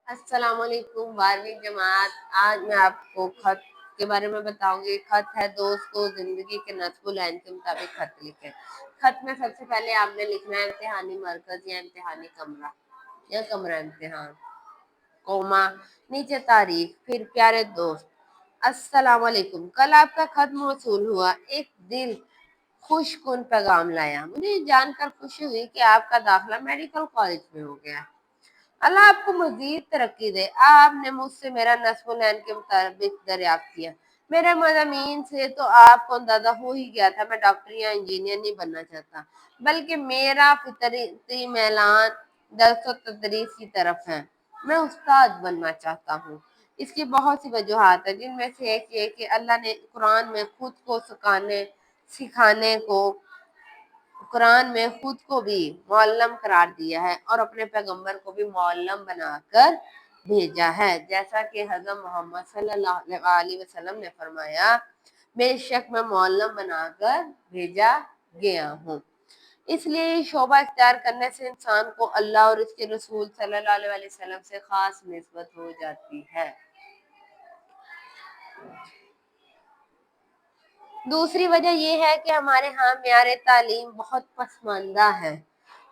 अस्सलाम वालेकुम बारहवीं जमात। आज मैं आपको खत के बारे में बताऊंगी। खत है दोस्त को जिंदगी के नस्ब लाइन के मुताबिक खत लिखे। खत में सबसे पहले आपने लिखना है इम्तिहानी मरकज या इम्तिहानी कमरा या कमरा इम्तिहान, कोमा, नीचे तारीख, फिर प्यारे दोस्त, अस्सलाम वालेकुम, कल आपका खत मौसूल हुआ। एक दिल खुशकुन पैगाम लाया। मुझे जानकर खुशी हुई कि आपका दाखिला मेडिकल कॉलेज में हो गया। अल्लाह आपको मजीद तरक्की दे। आपने मुझसे मेरा नस्ब-ओ-नैन के मुताबिक दरियाफ्त किया। मेरे मज़ामीन से तो आपको अंदाजा हो ही गया था। मैं डॉक्टर या इंजीनियर नहीं बनना चाहता, बल्कि मेरा फितरती मैलान दर्स व तदरीस की तरफ है। मैं उस्ताद बनना चाहता हूँ। इसकी बहुत सी वजूहात है, जिनमें से एक ये कि अल्लाह ने सिखाने को कुरान में खुद को भी मुअल्लम करार दिया है और अपने पैगंबर को भी मुअल्लम बनाकर भेजा है। जैसा कि हज़रत मोहम्मद सल्लल्लाहु अलैहि वसल्लम ने फरमाया, बेशक मैं मुअल्लम बनाकर भेजा गया हूँ। इसलिए शोभा इख्तियार करने से इंसान को अल्लाह और उसके रसूल सल्लल्लाहु अलैहि वसल्लम से खास निस्बत हो जाती है। दूसरी वजह यह है कि हमारे यहाँ मेयार तालीम बहुत पसमानदा है।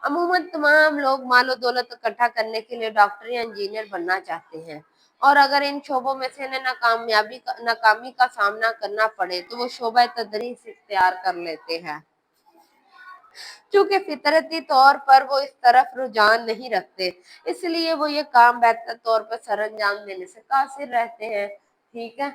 अमूमन तमाम लोग मालो दौलत इकट्ठा करने के लिए डॉक्टर या इंजीनियर बनना चाहते हैं, और अगर इन शोबों में से इन्हें नाकामी का सामना करना पड़े तो वो शोबा तदरीस इख्तियार कर लेते हैं। चूंकि फितरती तौर पर वो इस तरफ रुझान नहीं रखते, इसलिए वो ये काम बेहतर तौर पर सरअंजाम देने से कासिर रहते हैं। ठीक है।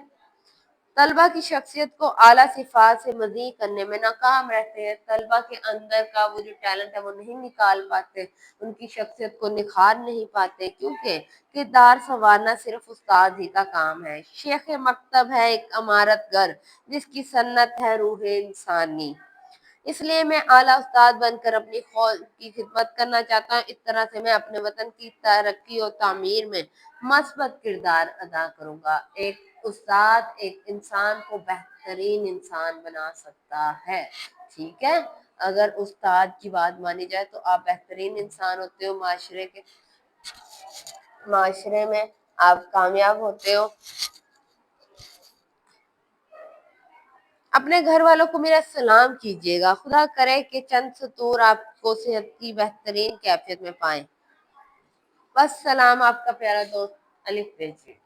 तलबा की शख्सियत को आला सिफात से मज़ीद करने में नाकाम रहते हैं। तलबा के अंदर का वो जो टैलेंट है वो नहीं निकाल पाते, उनकी शख्सियत को निखार नहीं पाते, क्योंकि किरदार संवारना सिर्फ उस्ताद ही का काम है। शेख मकतब है एक अमारत घर, जिसकी सन्नत है रूह इंसानी। इसलिए मैं आला उस्ताद बनकर अपनी कौम की खिदमत करना चाहता हूँ। इस तरह से मैं अपने वतन की तरक्की और तामीर में मस्बत किरदार अदा करूँगा। एक उस्ताद एक इंसान को बेहतरीन इंसान बना सकता है। ठीक है। अगर उस्ताद की बात मानी जाए तो आप बेहतरीन इंसान होते हो, माशरे में आप कामयाब होते हो। अपने घर वालों को मेरा सलाम कीजिएगा। खुदा करे कि चंद सतूर आपको सेहत की बेहतरीन कैफियत में पाएं। बस सलाम, आपका प्यारा दोस्त अलिफ बेजी।